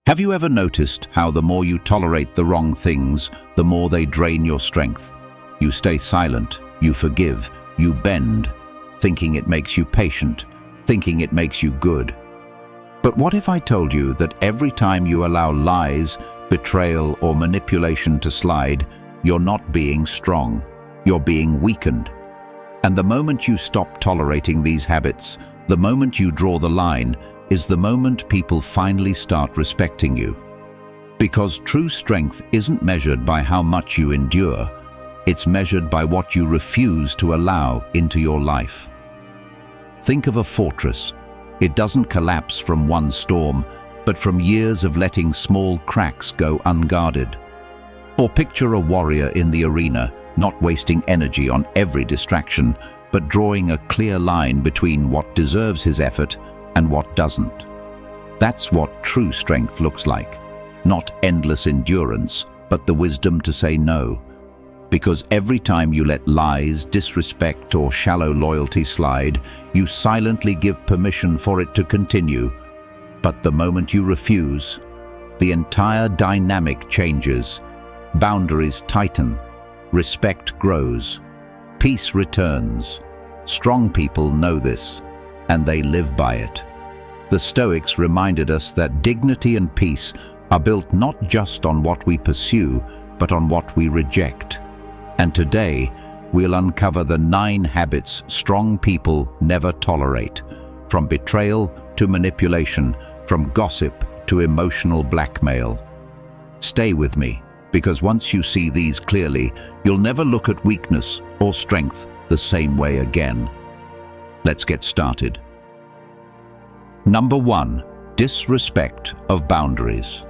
Have you ever noticed how the more you tolerate the wrong things, the more they drain your strength? You stay silent, you forgive, you bend, thinking it makes you patient, thinking it makes you good. But what if I told you that every time you allow lies, betrayal, or manipulation to slide, you're not being strong, you're being weakened? And the moment you stop tolerating these habits, the moment you draw the line, is the moment people finally start respecting you. Because true strength isn't measured by how much you endure, it's measured by what you refuse to allow into your life. Think of a fortress. It doesn't collapse from one storm, but from years of letting small cracks go unguarded. Or picture a warrior in the arena, not wasting energy on every distraction, but drawing a clear line between what deserves his effort and what doesn't. That's what true strength looks like. Not endless endurance, but the wisdom to say no. Because every time you let lies, disrespect, or shallow loyalty slide, you silently give permission for it to continue. But the moment you refuse, the entire dynamic changes. Boundaries tighten, respect grows, peace returns. Strong people know this, and they live by it. The Stoics reminded us that dignity and peace are built not just on what we pursue, but on what we reject. And today, we'll uncover the 9 habits strong people never tolerate, from betrayal to manipulation, from gossip to emotional blackmail. Stay with me, because once you see these clearly, you'll never look at weakness or strength the same way again. Let's get started. Number 1. Disrespect of boundaries.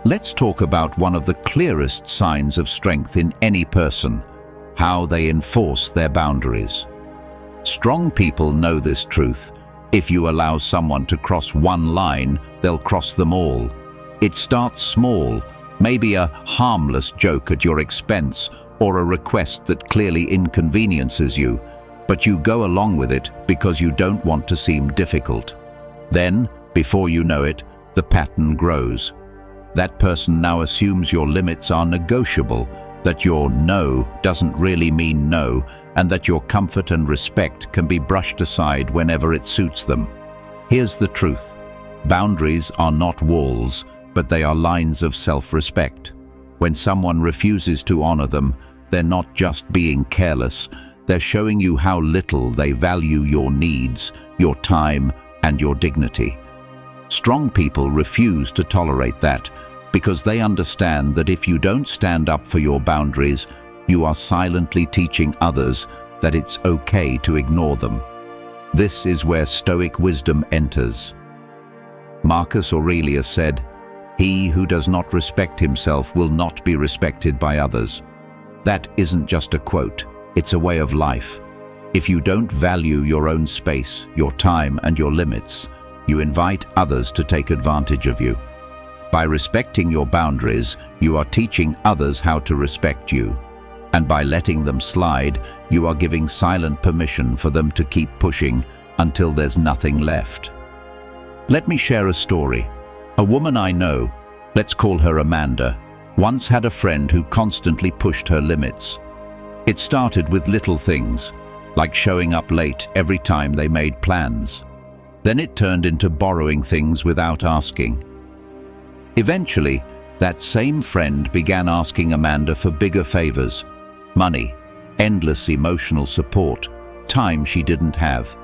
Let's talk about one of the clearest signs of strength in any person: how they enforce their boundaries. Strong people know this truth. If you allow someone to cross one line, they'll cross them all. It starts small, maybe a harmless joke at your expense or a request that clearly inconveniences you, but you go along with it because you don't want to seem difficult. Then, before you know it, the pattern grows. That person now assumes your limits are negotiable, that your no doesn't really mean no, and that your comfort and respect can be brushed aside whenever it suits them. Here's the truth. Boundaries are not walls, but they are lines of self-respect. When someone refuses to honor them, they're not just being careless, they're showing you how little they value your needs, your time, and your dignity. Strong people refuse to tolerate that because they understand that if you don't stand up for your boundaries, you are silently teaching others that it's okay to ignore them. This is where Stoic wisdom enters. Marcus Aurelius said, "He who does not respect himself will not be respected by others." That isn't just a quote, it's a way of life. If you don't value your own space, your time, and your limits, you invite others to take advantage of you. By respecting your boundaries, you are teaching others how to respect you. And by letting them slide, you are giving silent permission for them to keep pushing until there's nothing left. Let me share a story. A woman I know, let's call her Amanda, once had a friend who constantly pushed her limits. It started with little things, like showing up late every time they made plans. Then it turned into borrowing things without asking. Eventually, that same friend began asking Amanda for bigger favors: money, endless emotional support, time she didn't have.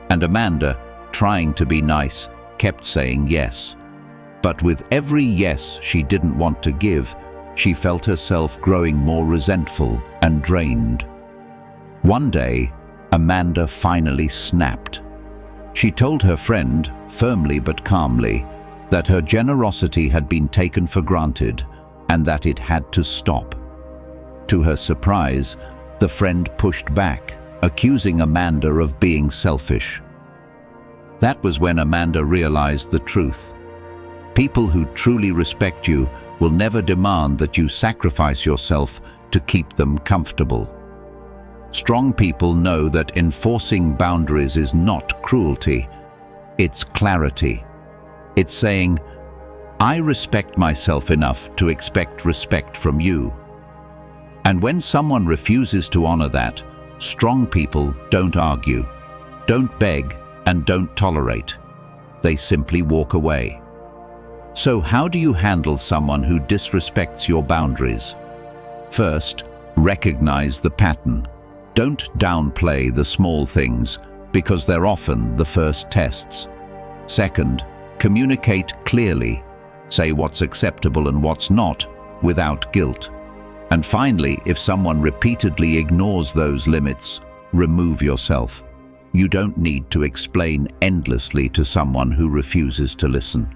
And Amanda, trying to be nice, kept saying yes. But with every yes she didn't want to give, she felt herself growing more resentful and drained. One day, Amanda finally snapped. She told her friend, firmly but calmly, that her generosity had been taken for granted and that it had to stop. To her surprise, the friend pushed back, accusing Amanda of being selfish. That was when Amanda realized the truth. People who truly respect you will never demand that you sacrifice yourself to keep them comfortable. Strong people know that enforcing boundaries is not cruelty, it's clarity. It's saying, I respect myself enough to expect respect from you. And when someone refuses to honor that, strong people don't argue, don't beg, and don't tolerate. They simply walk away. So how do you handle someone who disrespects your boundaries? First, recognize the pattern. Don't downplay the small things, because they're often the first tests. Second, communicate clearly. Say what's acceptable and what's not, without guilt. And finally, if someone repeatedly ignores those limits, remove yourself. You don't need to explain endlessly to someone who refuses to listen.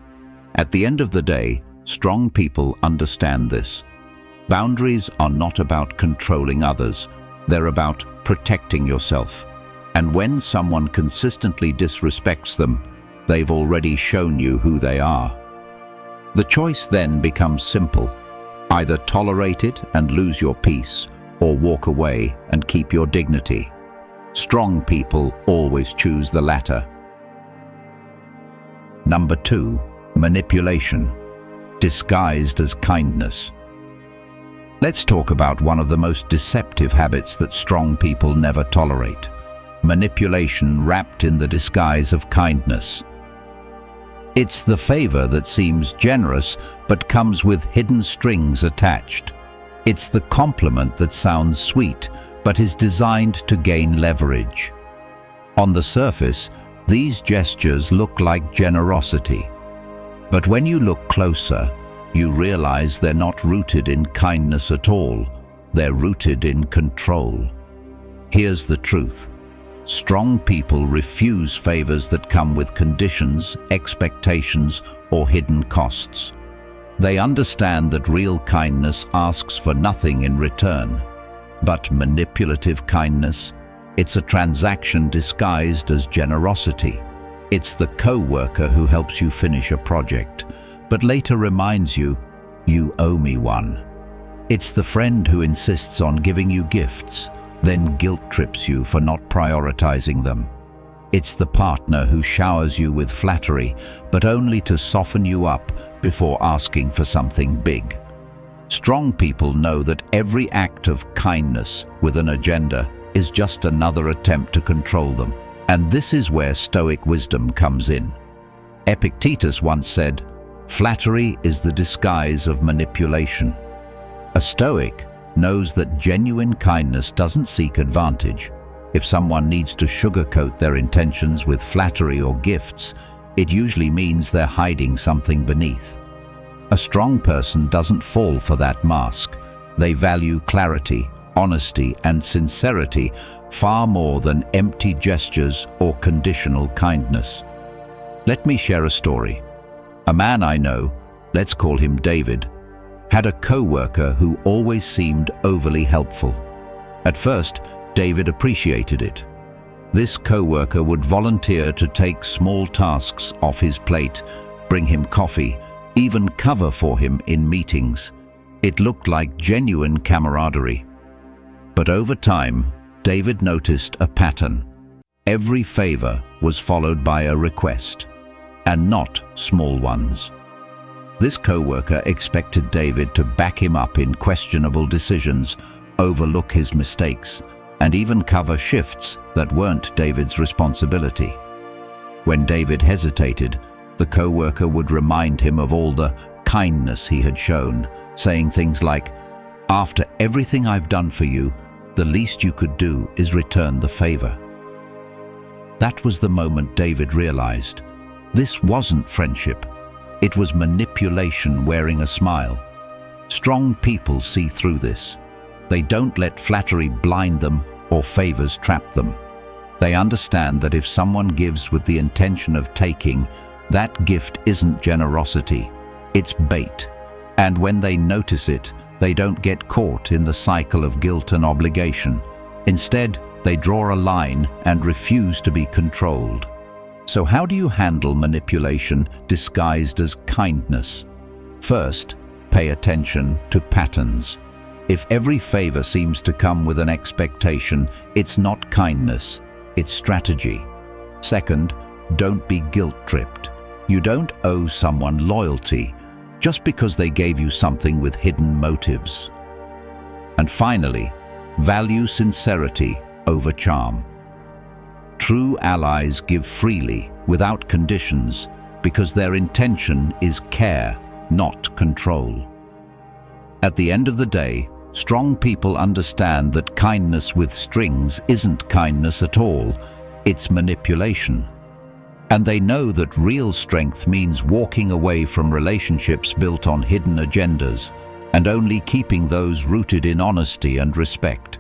At the end of the day, strong people understand this. Boundaries are not about controlling others. They're about protecting yourself. And when someone consistently disrespects them, they've already shown you who they are. The choice then becomes simple. Either tolerate it and lose your peace, or walk away and keep your dignity. Strong people always choose the latter. Number 2, manipulation, disguised as kindness. Let's talk about one of the most deceptive habits that strong people never tolerate: manipulation wrapped in the disguise of kindness. It's the favor that seems generous but comes with hidden strings attached. It's the compliment that sounds sweet but is designed to gain leverage. On the surface, these gestures look like generosity. But when you look closer, you realize they're not rooted in kindness at all. They're rooted in control. Here's the truth. Strong people refuse favors that come with conditions, expectations, or hidden costs. They understand that real kindness asks for nothing in return. But manipulative kindness, it's a transaction disguised as generosity. It's the co-worker who helps you finish a project, but later reminds you, you owe me one. It's the friend who insists on giving you gifts, then guilt trips you for not prioritizing them. It's the partner who showers you with flattery, but only to soften you up before asking for something big. Strong people know that every act of kindness with an agenda is just another attempt to control them. And this is where Stoic wisdom comes in. Epictetus once said, "Flattery is the disguise of manipulation." A Stoic knows that genuine kindness doesn't seek advantage. If someone needs to sugarcoat their intentions with flattery or gifts, it usually means they're hiding something beneath. A strong person doesn't fall for that mask. They value clarity, honesty, and sincerity far more than empty gestures or conditional kindness. Let me share a story. A man I know, let's call him David, had a co-worker who always seemed overly helpful. At first, David appreciated it. This co-worker would volunteer to take small tasks off his plate, bring him coffee, even cover for him in meetings. It looked like genuine camaraderie. But over time, David noticed a pattern. Every favor was followed by a request, and not small ones. This co-worker expected David to back him up in questionable decisions, overlook his mistakes, and even cover shifts that weren't David's responsibility. When David hesitated, the co-worker would remind him of all the kindness he had shown, saying things like, "After everything I've done for you, the least you could do is return the favor." That was the moment David realized. This wasn't friendship. It was manipulation wearing a smile. Strong people see through this. They don't let flattery blind them or favors trap them. They understand that if someone gives with the intention of taking, that gift isn't generosity, it's bait. And when they notice it, they don't get caught in the cycle of guilt and obligation. Instead, they draw a line and refuse to be controlled. So how do you handle manipulation disguised as kindness? First, pay attention to patterns. If every favor seems to come with an expectation, it's not kindness, it's strategy. Second, don't be guilt-tripped. You don't owe someone loyalty. just because they gave you something with hidden motives. And finally, value sincerity over charm. True allies give freely, without conditions, because their intention is care, not control. At the end of the day, strong people understand that kindness with strings isn't kindness at all, it's manipulation. And they know that real strength means walking away from relationships built on hidden agendas and only keeping those rooted in honesty and respect.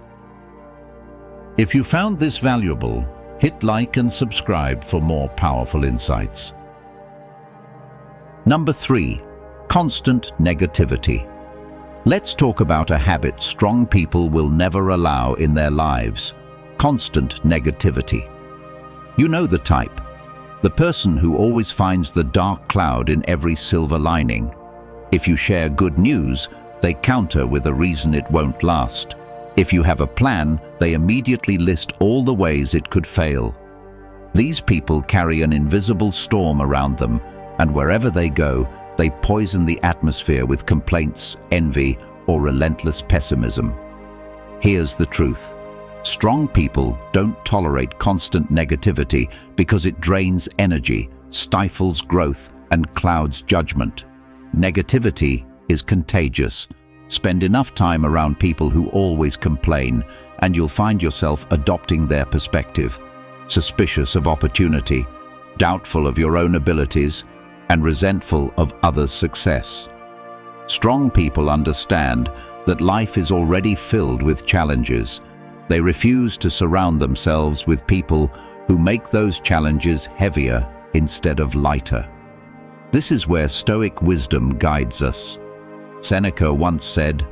If you found this valuable, hit like and subscribe for more powerful insights. Number 3, constant negativity. Let's talk about a habit strong people will never allow in their lives: constant negativity. You know the type. The person who always finds the dark cloud in every silver lining. If you share good news, they counter with a reason it won't last. If you have a plan, they immediately list all the ways it could fail. These people carry an invisible storm around them, and wherever they go, they poison the atmosphere with complaints, envy, or relentless pessimism. Here's the truth. Strong people don't tolerate constant negativity because it drains energy, stifles growth, and clouds judgment. Negativity is contagious. Spend enough time around people who always complain, and you'll find yourself adopting their perspective, suspicious of opportunity, doubtful of your own abilities, and resentful of others' success. Strong people understand that life is already filled with challenges. They refuse to surround themselves with people who make those challenges heavier instead of lighter. This is where Stoic wisdom guides us. Seneca once said,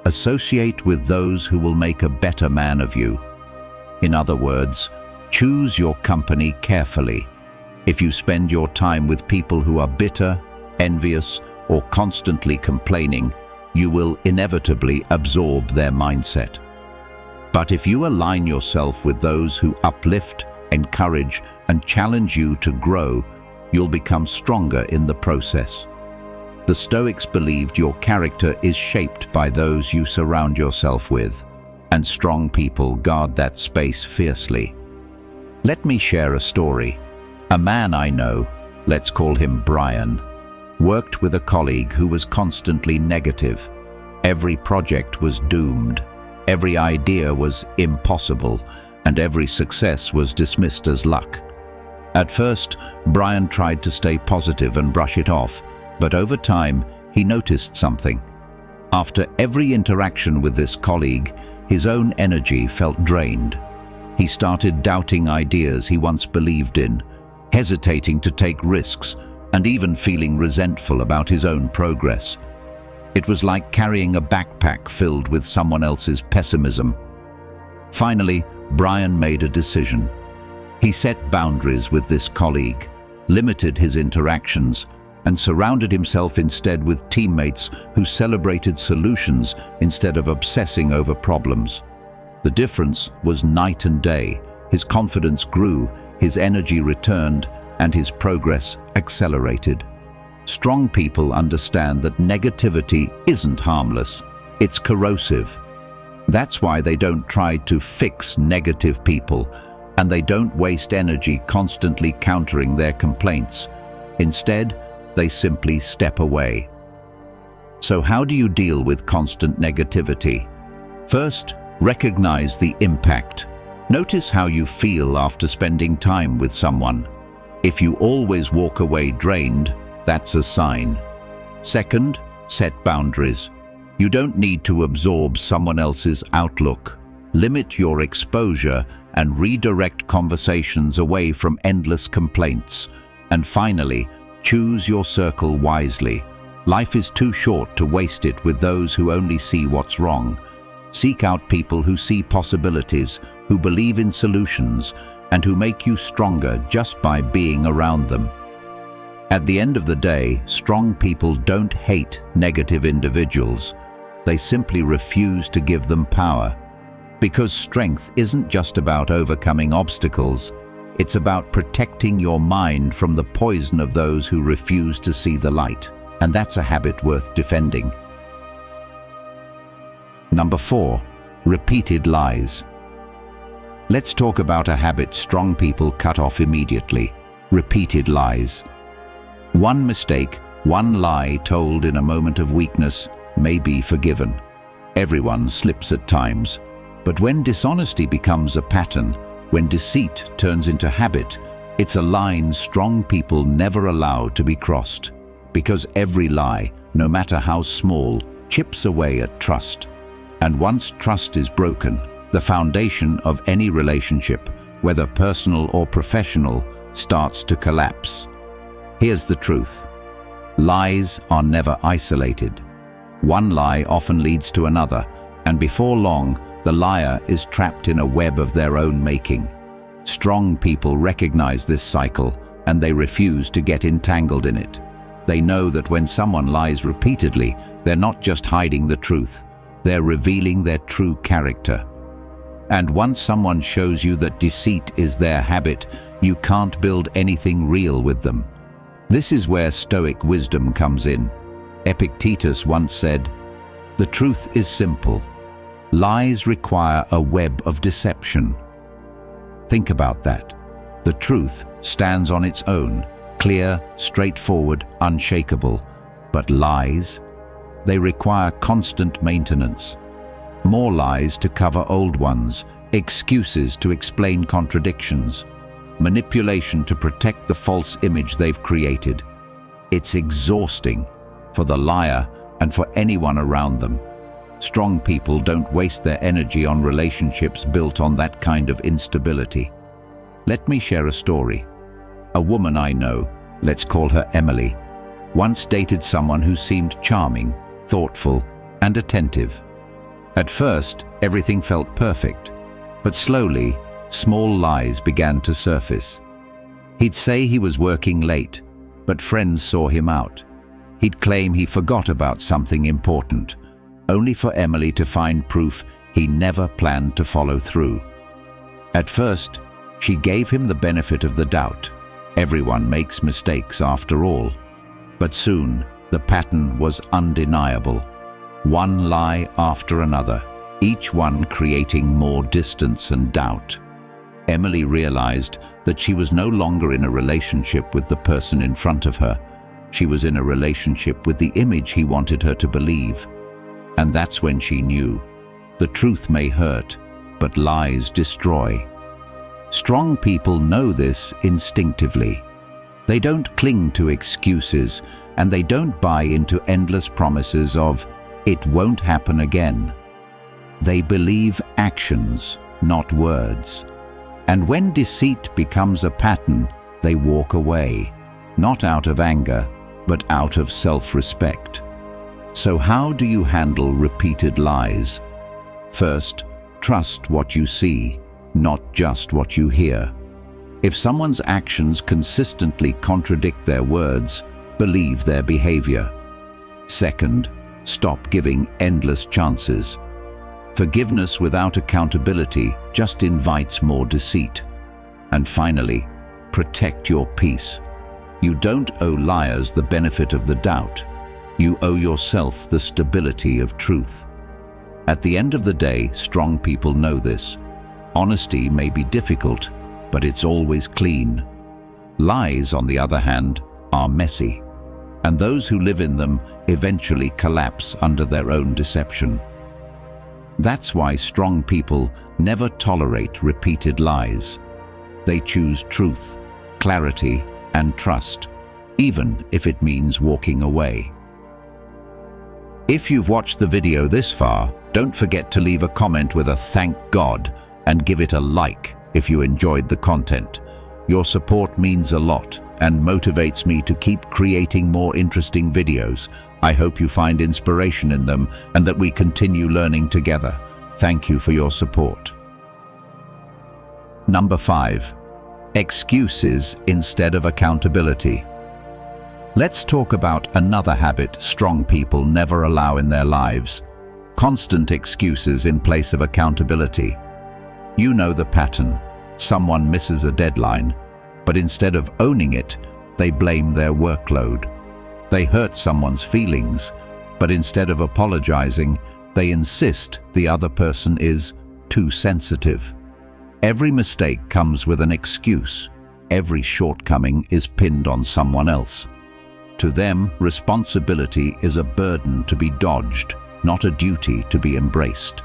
"Associate with those who will make a better man of you." In other words, choose your company carefully. If you spend your time with people who are bitter, envious, or constantly complaining, you will inevitably absorb their mindset. But if you align yourself with those who uplift, encourage, and challenge you to grow, you'll become stronger in the process. The Stoics believed your character is shaped by those you surround yourself with, and strong people guard that space fiercely. Let me share a story. A man I know, let's call him Brian, worked with a colleague who was constantly negative. Every project was doomed, every idea was impossible, and every success was dismissed as luck. At first, Brian tried to stay positive and brush it off, but over time, he noticed something. After every interaction with this colleague, his own energy felt drained. He started doubting ideas he once believed in, hesitating to take risks, and even feeling resentful about his own progress. It was like carrying a backpack filled with someone else's pessimism. Finally, Brian made a decision. He set boundaries with this colleague, limited his interactions, and surrounded himself instead with teammates who celebrated solutions instead of obsessing over problems. The difference was night and day. His confidence grew, his energy returned, and his progress accelerated. Strong people understand that negativity isn't harmless, it's corrosive. That's why they don't try to fix negative people, and they don't waste energy constantly countering their complaints. Instead, they simply step away. So how do you deal with constant negativity? First, recognize the impact. Notice how you feel after spending time with someone. If you always walk away drained, that's a sign. Second, set boundaries. You don't need to absorb someone else's outlook. Limit your exposure and redirect conversations away from endless complaints. And finally, choose your circle wisely. Life is too short to waste it with those who only see what's wrong. Seek out people who see possibilities, who believe in solutions, and who make you stronger just by being around them. At the end of the day, strong people don't hate negative individuals. They simply refuse to give them power. Because strength isn't just about overcoming obstacles, it's about protecting your mind from the poison of those who refuse to see the light. and that's a habit worth defending. Number 4. Repeated lies. Let's talk about a habit strong people cut off immediately: repeated lies. One mistake, one lie told in a moment of weakness may be forgiven. Everyone slips at times. But when dishonesty becomes a pattern, when deceit turns into habit, it's a line strong people never allow to be crossed. Because every lie, no matter how small, chips away at trust. And once trust is broken, the foundation of any relationship, whether personal or professional, starts to collapse. Here's the truth. Lies are never isolated. One lie often leads to another, and before long, the liar is trapped in a web of their own making. Strong people recognize this cycle, and they refuse to get entangled in it. They know that when someone lies repeatedly, they're not just hiding the truth, they're revealing their true character. And once someone shows you that deceit is their habit, you can't build anything real with them. This is where Stoic wisdom comes in. Epictetus once said, "The truth is simple. Lies require a web of deception." Think about that. The truth stands on its own, clear, straightforward, unshakable. But lies? They require constant maintenance. More lies to cover old ones, excuses to explain contradictions, manipulation to protect the false image they've created. It's exhausting for the liar and for anyone around them. Strong people don't waste their energy on relationships built on that kind of instability. Let me share a story. A woman I know, let's call her Emily, once dated someone who seemed charming, thoughtful, and attentive. At first, everything felt perfect, but slowly, small lies began to surface. He'd say he was working late, but friends saw him out. He'd claim he forgot about something important, only for Emily to find proof he never planned to follow through. At first, she gave him the benefit of the doubt. Everyone makes mistakes after all. But soon, the pattern was undeniable. One lie after another, each one creating more distance and doubt. Emily realized that she was no longer in a relationship with the person in front of her. She was in a relationship with the image he wanted her to believe. And that's when she knew. The truth may hurt, but lies destroy. Strong people know this instinctively. They don't cling to excuses, and they don't buy into endless promises of, "It won't happen again." They believe actions, not words. And when deceit becomes a pattern, they walk away, not out of anger, but out of self-respect. So how do you handle repeated lies? First, trust what you see, not just what you hear. If someone's actions consistently contradict their words, believe their behavior. Second, stop giving endless chances. Forgiveness without accountability just invites more deceit. And finally, protect your peace. You don't owe liars the benefit of the doubt. You owe yourself the stability of truth. At the end of the day, strong people know this. Honesty may be difficult, but it's always clean. Lies, on the other hand, are messy, and those who live in them eventually collapse under their own deception. That's why strong people never tolerate repeated lies. They choose truth, clarity, and trust, even if it means walking away. If you've watched the video this far, don't forget to leave a comment with a "Thank God" and give it a like if you enjoyed the content. Your support means a lot and motivates me to keep creating more interesting videos. I hope you find inspiration in them and that we continue learning together. Thank you for your support. Number 5. Excuses instead of accountability. Let's talk about another habit strong people never allow in their lives: constant excuses in place of accountability. You know the pattern. Someone misses a deadline, but instead of owning it, they blame their workload. They hurt someone's feelings, but instead of apologizing, they insist the other person is too sensitive. Every mistake comes with an excuse. Every shortcoming is pinned on someone else. To them, responsibility is a burden to be dodged, not a duty to be embraced.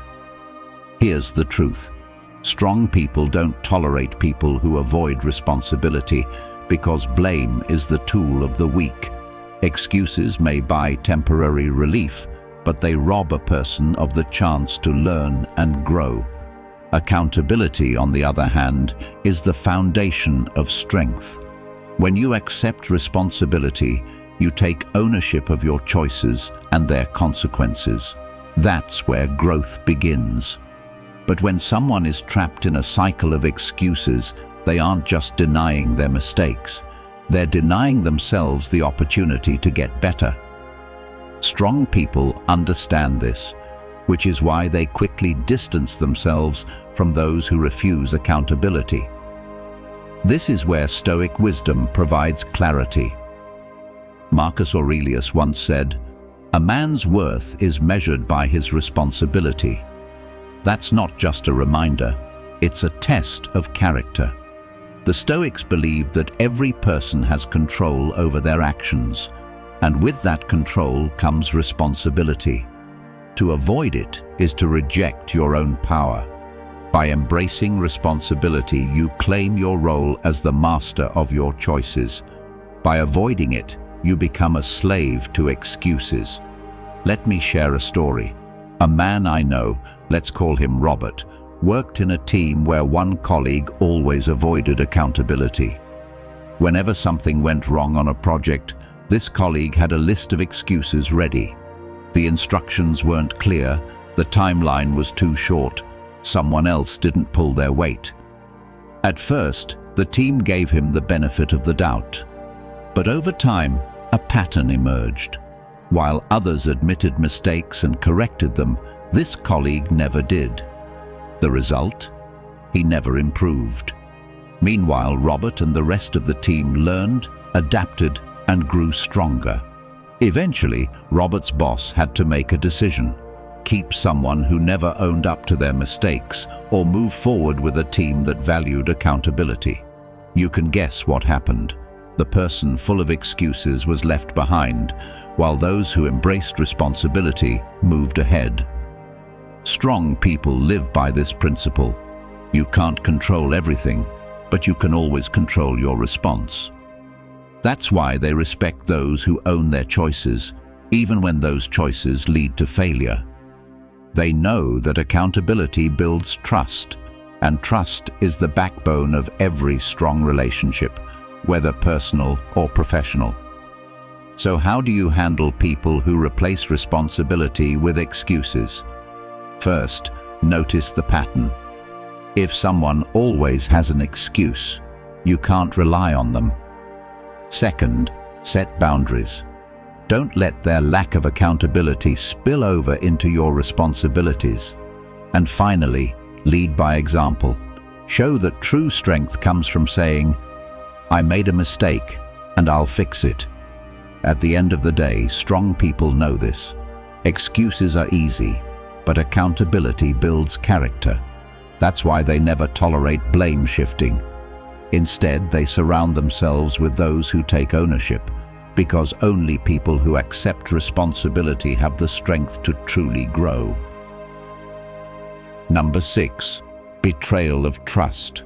Here's the truth. Strong people don't tolerate people who avoid responsibility because blame is the tool of the weak. Excuses may buy temporary relief, but they rob a person of the chance to learn and grow. Accountability, on the other hand, is the foundation of strength. When you accept responsibility, you take ownership of your choices and their consequences. That's where growth begins. But when someone is trapped in a cycle of excuses, they aren't just denying their mistakes. They're denying themselves the opportunity to get better. Strong people understand this, which is why they quickly distance themselves from those who refuse accountability. This is where Stoic wisdom provides clarity. Marcus Aurelius once said, "A man's worth is measured by his responsibility." That's not just a reminder, it's a test of character. The Stoics believed that every person has control over their actions, and with that control comes responsibility. To avoid it is to reject your own power. By embracing responsibility, you claim your role as the master of your choices. By avoiding it, you become a slave to excuses. Let me share a story. A man I know, let's call him Robert, worked in a team where one colleague always avoided accountability. Whenever something went wrong on a project, this colleague had a list of excuses ready. The instructions weren't clear, the timeline was too short, someone else didn't pull their weight. At first, the team gave him the benefit of the doubt. But over time, a pattern emerged. While others admitted mistakes and corrected them, this colleague never did. The result? He never improved. Meanwhile, Robert and the rest of the team learned, adapted, and grew stronger. Eventually, Robert's boss had to make a decision: keep someone who never owned up to their mistakes, or move forward with a team that valued accountability. You can guess what happened. The person full of excuses was left behind, while those who embraced responsibility moved ahead. Strong people live by this principle. You can't control everything, but you can always control your response. That's why they respect those who own their choices, even when those choices lead to failure. They know that accountability builds trust, and trust is the backbone of every strong relationship, whether personal or professional. So how do you handle people who replace responsibility with excuses? First, notice the pattern. If someone always has an excuse, you can't rely on them. Second, set boundaries. Don't let their lack of accountability spill over into your responsibilities. And finally, lead by example. Show that true strength comes from saying, "I made a mistake, and I'll fix it." At the end of the day, strong people know this. Excuses are easy, but accountability builds character. That's why they never tolerate blame shifting. Instead, they surround themselves with those who take ownership, because only people who accept responsibility have the strength to truly grow. Number 6, betrayal of trust.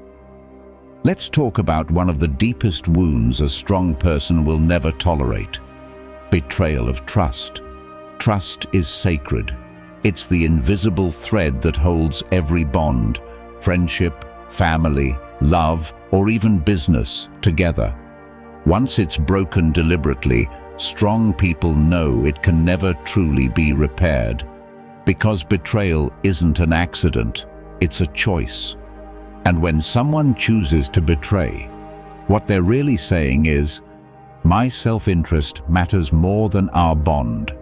Let's talk about one of the deepest wounds a strong person will never tolerate: betrayal of trust. Trust is sacred. It's the invisible thread that holds every bond, friendship, family, love, or even business together. Once it's broken deliberately, strong people know it can never truly be repaired. Because betrayal isn't an accident, it's a choice. And when someone chooses to betray, what they're really saying is, "My self-interest matters more than our bond."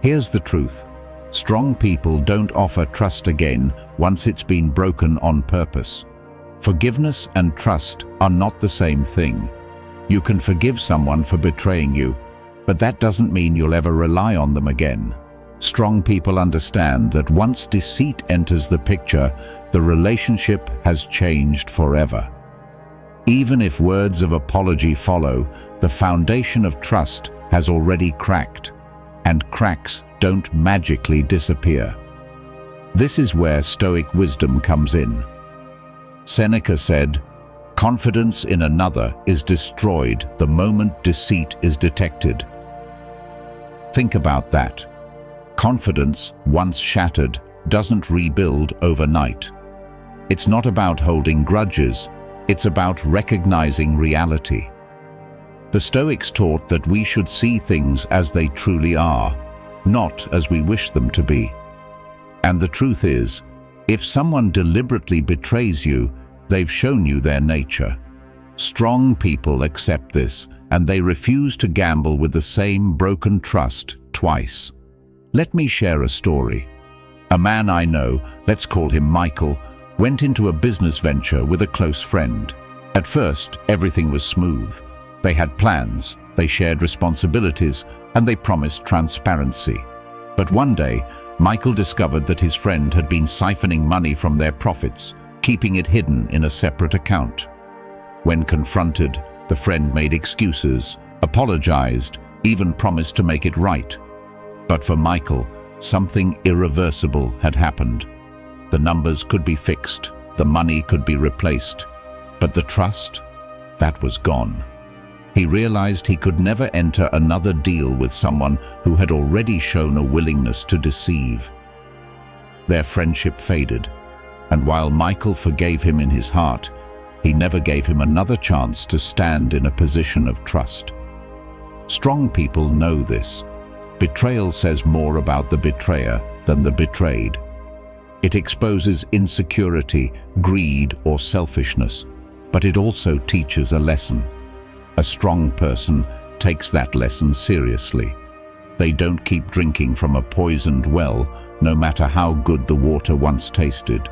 Here's the truth. Strong people don't offer trust again once it's been broken on purpose. Forgiveness and trust are not the same thing. You can forgive someone for betraying you, But that doesn't mean you'll ever rely on them again. Strong people understand that once deceit enters the picture, the relationship has changed forever. Even if words of apology follow, the foundation of trust has already cracked, and cracks don't magically disappear. This is where Stoic wisdom comes in. Seneca said, "Confidence in another is destroyed the moment deceit is detected." Think about that. Confidence, once shattered, doesn't rebuild overnight. It's not about holding grudges, it's about recognizing reality. The Stoics taught that we should see things as they truly are, not as we wish them to be. And the truth is, if someone deliberately betrays you, they've shown you their nature. Strong people accept this, and they refuse to gamble with the same broken trust twice. Let me share a story. A man I know, let's call him Michael, went into a business venture with a close friend. At first, everything was smooth. They had plans, they shared responsibilities, and they promised transparency. But one day, Michael discovered that his friend had been siphoning money from their profits, keeping it hidden in a separate account. When confronted, the friend made excuses, apologized, even promised to make it right. But for Michael, something irreversible had happened. The numbers could be fixed, the money could be replaced, but the trust, that was gone. He realized he could never enter another deal with someone who had already shown a willingness to deceive. Their friendship faded, and while Michael forgave him in his heart, he never gave him another chance to stand in a position of trust. Strong people know this. Betrayal says more about the betrayer than the betrayed. It exposes insecurity, greed, or selfishness, but it also teaches a lesson. A strong person takes that lesson seriously. They don't keep drinking from a poisoned well, no matter how good the water once tasted.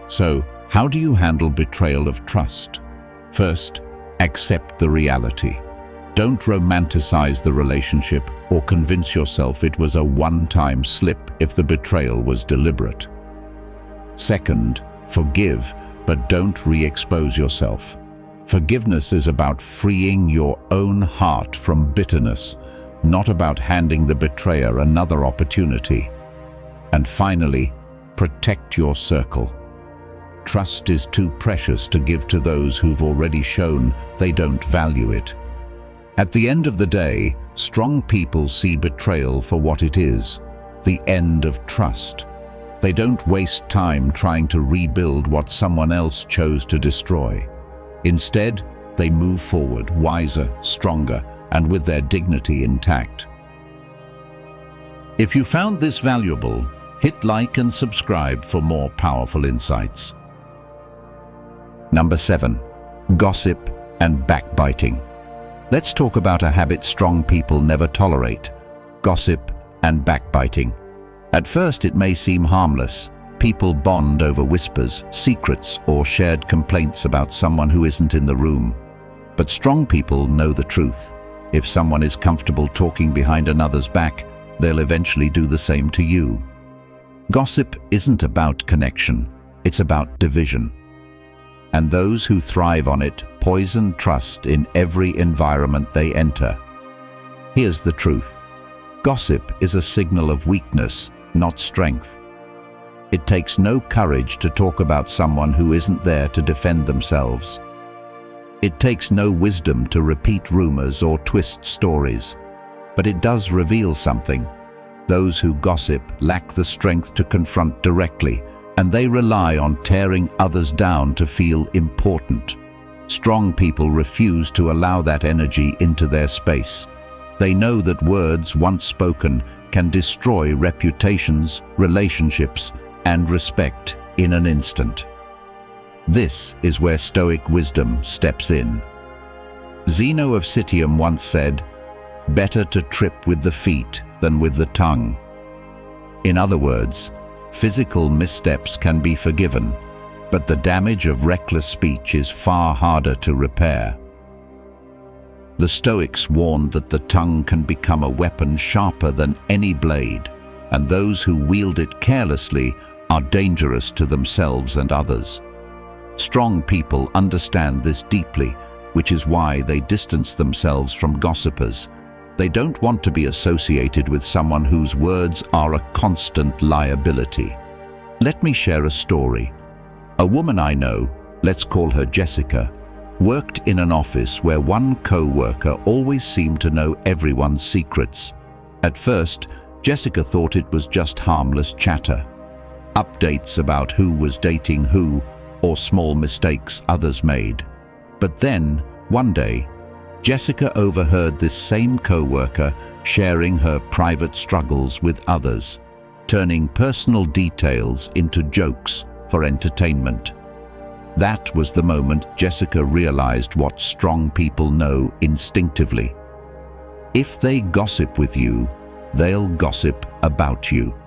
So, how do you handle betrayal of trust? First, accept the reality. Don't romanticize the relationship or convince yourself it was a one-time slip if the betrayal was deliberate. Second, forgive, but don't re-expose yourself. Forgiveness is about freeing your own heart from bitterness, not about handing the betrayer another opportunity. And finally, protect your circle. Trust is too precious to give to those who've already shown they don't value it. At the end of the day, strong people see betrayal for what it is, the end of trust. They don't waste time trying to rebuild what someone else chose to destroy. Instead, they move forward, wiser, stronger, and with their dignity intact. If you found this valuable, hit like and subscribe for more powerful insights. Number 7. Gossip and backbiting. Let's talk about a habit strong people never tolerate: gossip and backbiting. At first, it may seem harmless. People bond over whispers, secrets, or shared complaints about someone who isn't in the room. But strong people know the truth. If someone is comfortable talking behind another's back, they'll eventually do the same to you. Gossip isn't about connection, it's about division. And those who thrive on it poison trust in every environment they enter. Here's the truth. Gossip is a signal of weakness, not strength. It takes no courage to talk about someone who isn't there to defend themselves. It takes no wisdom to repeat rumors or twist stories. But it does reveal something. Those who gossip lack the strength to confront directly, and they rely on tearing others down to feel important. Strong people refuse to allow that energy into their space. They know that words once spoken can destroy reputations, relationships, and respect in an instant. This is where Stoic wisdom steps in. Zeno of Citium once said, "Better to trip with the feet than with the tongue." In other words, physical missteps can be forgiven, but the damage of reckless speech is far harder to repair. The Stoics warned that the tongue can become a weapon sharper than any blade, and those who wield it carelessly are dangerous to themselves and others. Strong people understand this deeply, which is why they distance themselves from gossipers. They don't want to be associated with someone whose words are a constant liability. Let me share a story. A woman I know, let's call her Jessica, worked in an office where one co-worker always seemed to know everyone's secrets. At first, Jessica thought it was just harmless chatter. Updates about who was dating who, or small mistakes others made. But then, one day, Jessica overheard this same co-worker sharing her private struggles with others, turning personal details into jokes for entertainment. That was the moment Jessica realized what strong people know instinctively. If they gossip with you, they'll gossip about you.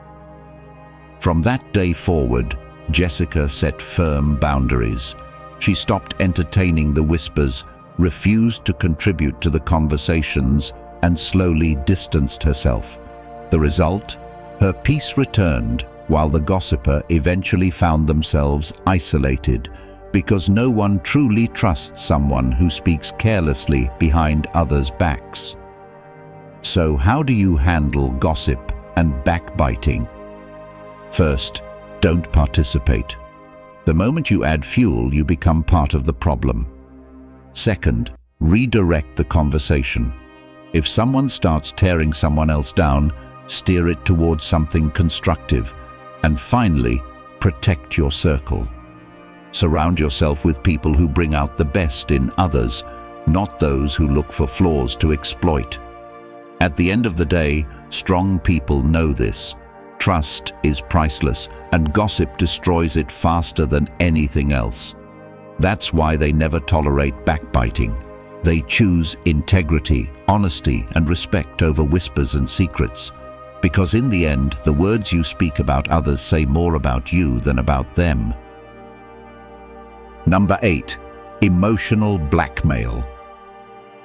From that day forward, Jessica set firm boundaries. She stopped entertaining the whispers, refused to contribute to the conversations, and slowly distanced herself. The result? Her peace returned, while the gossiper eventually found themselves isolated, because no one truly trusts someone who speaks carelessly behind others' backs. So how do you handle gossip and backbiting? First, don't participate. The moment you add fuel, you become part of the problem. Second, redirect the conversation. If someone starts tearing someone else down, steer it towards something constructive. And finally, protect your circle. Surround yourself with people who bring out the best in others, not those who look for flaws to exploit. At the end of the day, strong people know this. Trust is priceless, and gossip destroys it faster than anything else. That's why they never tolerate backbiting. They choose integrity, honesty, and respect over whispers and secrets. Because in the end, the words you speak about others say more about you than about them. Number 8. Emotional blackmail.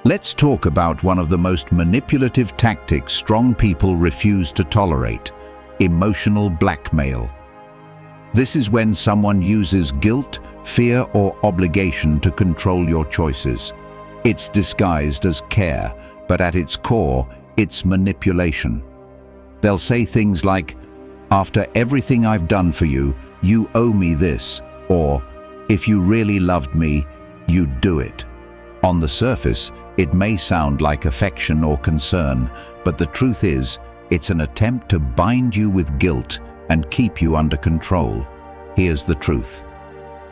Let's talk about one of the most manipulative tactics strong people refuse to tolerate: emotional blackmail. This is when someone uses guilt, fear, or obligation to control your choices. It's disguised as care, but at its core, it's manipulation. They'll say things like, "After everything I've done for you, you owe me this," or "If you really loved me, you'd do it." On the surface, it may sound like affection or concern, but the truth is, it's an attempt to bind you with guilt and keep you under control. Here's the truth.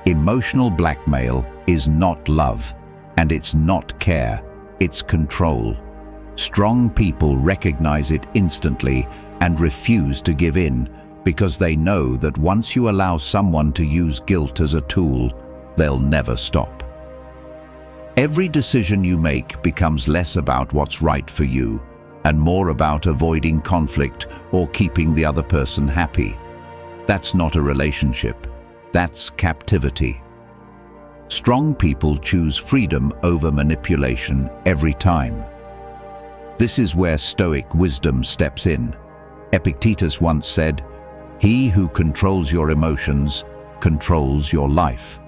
Emotional blackmail is not love, and it's not care, it's control. Strong people recognize it instantly and refuse to give in, because they know that once you allow someone to use guilt as a tool, they'll never stop. Every decision you make becomes less about what's right for you and more about avoiding conflict or keeping the other person happy. That's not a relationship. That's captivity. Strong people choose freedom over manipulation every time. This is where Stoic wisdom steps in. Epictetus once said, "He who controls your emotions controls your life."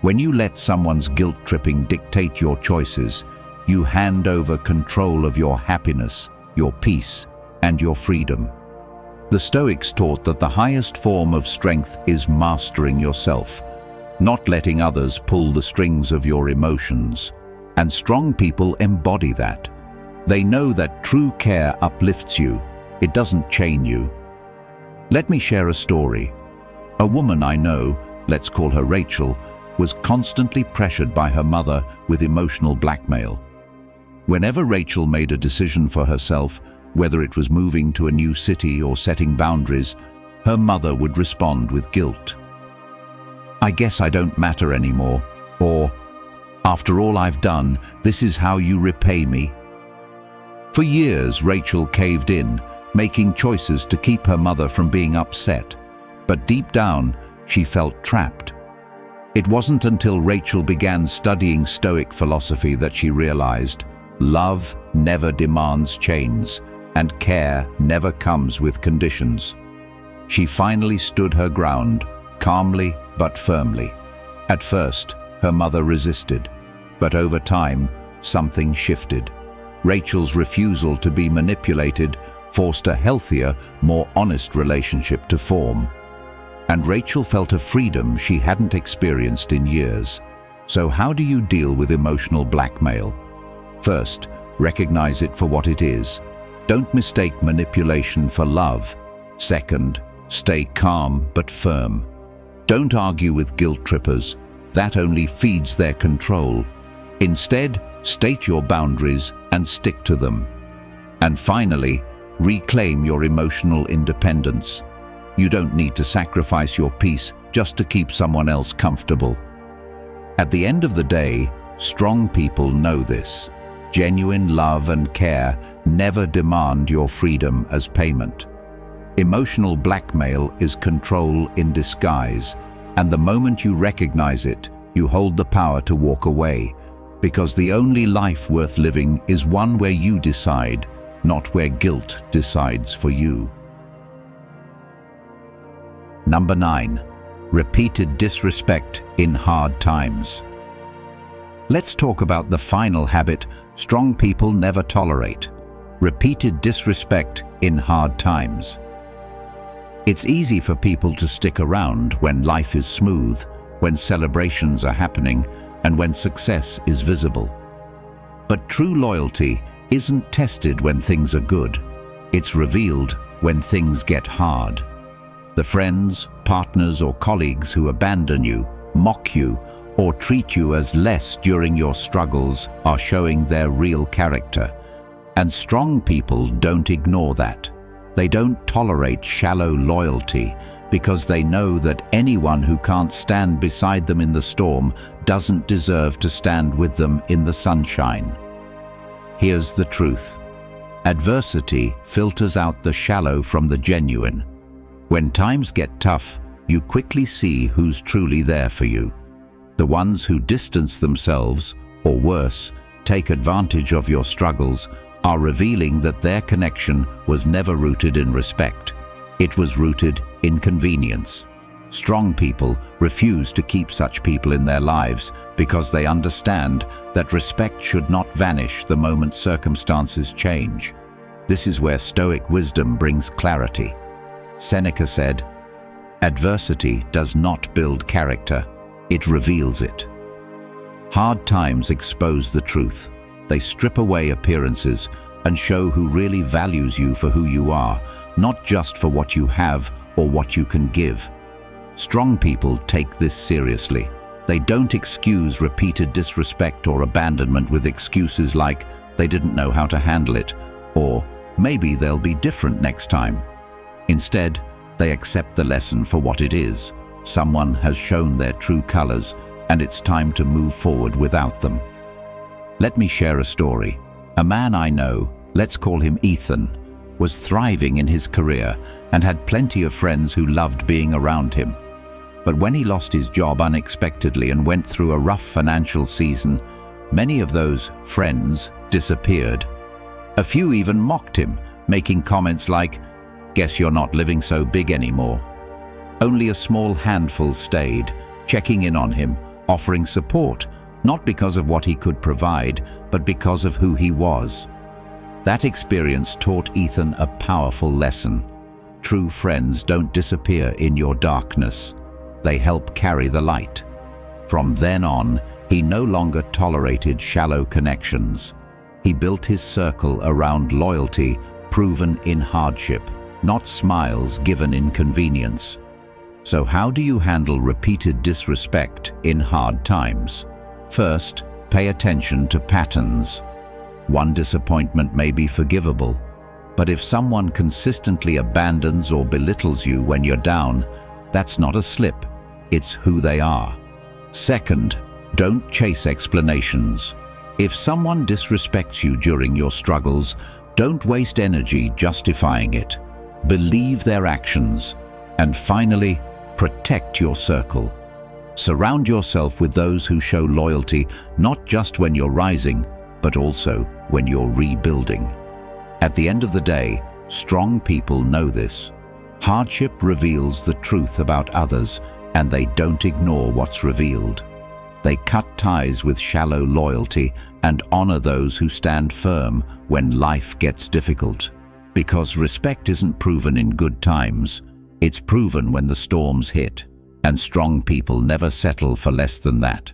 When you let someone's guilt-tripping dictate your choices, you hand over control of your happiness, your peace, and your freedom. The Stoics taught that the highest form of strength is mastering yourself, not letting others pull the strings of your emotions. And strong people embody that. They know that true care uplifts you. It doesn't chain you. Let me share a story. A woman I know, let's call her Rachel, was constantly pressured by her mother with emotional blackmail. Whenever Rachel made a decision for herself, whether it was moving to a new city or setting boundaries, her mother would respond with guilt. "I guess I don't matter anymore," or "After all I've done, this is how you repay me." For years, Rachel caved in, making choices to keep her mother from being upset. But deep down, she felt trapped. It wasn't until Rachel began studying Stoic philosophy that she realized Love never demands chains, and care never comes with conditions. She finally stood her ground, calmly but firmly. At first, her mother resisted, but over time, something shifted. Rachel's refusal to be manipulated forced a healthier, more honest relationship to form. And Rachel felt a freedom she hadn't experienced in years. So how do you deal with emotional blackmail? First, recognize it for what it is. Don't mistake manipulation for love. Second, stay calm but firm. Don't argue with guilt trippers. That only feeds their control. Instead, state your boundaries and stick to them. And finally, reclaim your emotional independence. You don't need to sacrifice your peace just to keep someone else comfortable. At the end of the day, strong people know this. Genuine love and care never demand your freedom as payment. Emotional blackmail is control in disguise, and the moment you recognize it, you hold the power to walk away, because the only life worth living is one where you decide, not where guilt decides for you. Number 9. Repeated disrespect in hard times. Let's talk about the final habit strong people never tolerate: repeated disrespect in hard times. It's easy for people to stick around when life is smooth, when celebrations are happening, and when success is visible. But true loyalty isn't tested when things are good. It's revealed when things get hard. The friends, partners, or colleagues who abandon you, mock you, or treat you as less during your struggles are showing their real character. And strong people don't ignore that. They don't tolerate shallow loyalty because they know that anyone who can't stand beside them in the storm doesn't deserve to stand with them in the sunshine. Here's the truth. Adversity filters out the shallow from the genuine. When times get tough, you quickly see who's truly there for you. The ones who distance themselves, or worse, take advantage of your struggles, are revealing that their connection was never rooted in respect. It was rooted in convenience. Strong people refuse to keep such people in their lives because they understand that respect should not vanish the moment circumstances change. This is where Stoic wisdom brings clarity. Seneca said, "Adversity does not build character, it reveals it." Hard times expose the truth. They strip away appearances and show who really values you for who you are, not just for what you have or what you can give. Strong people take this seriously. They don't excuse repeated disrespect or abandonment with excuses like they didn't know how to handle it, or maybe they'll be different next time. Instead, they accept the lesson for what it is. Someone has shown their true colors, and it's time to move forward without them. Let me share a story. A man I know, let's call him Ethan, was thriving in his career and had plenty of friends who loved being around him. But when he lost his job unexpectedly and went through a rough financial season, many of those friends disappeared. A few even mocked him, making comments like, "Guess you're not living so big anymore." Only a small handful stayed, checking in on him, offering support, not because of what he could provide, but because of who he was. That experience taught Ethan a powerful lesson. True friends don't disappear in your darkness. They help carry the light. From then on, he no longer tolerated shallow connections. He built his circle around loyalty proven in hardship, not smiles given in convenience. So how do you handle repeated disrespect in hard times? First, pay attention to patterns. One disappointment may be forgivable, but if someone consistently abandons or belittles you when you're down, that's not a slip, it's who they are. Second, don't chase explanations. If someone disrespects you during your struggles, don't waste energy justifying it. Believe their actions. And finally, protect your circle. Surround yourself with those who show loyalty not just when you're rising, but also when you're rebuilding. At the end of the day, strong people know this. Hardship reveals the truth about others, and they don't ignore what's revealed. They cut ties with shallow loyalty and honor those who stand firm when life gets difficult. Because respect isn't proven in good times, it's proven when the storms hit, and strong people never settle for less than that.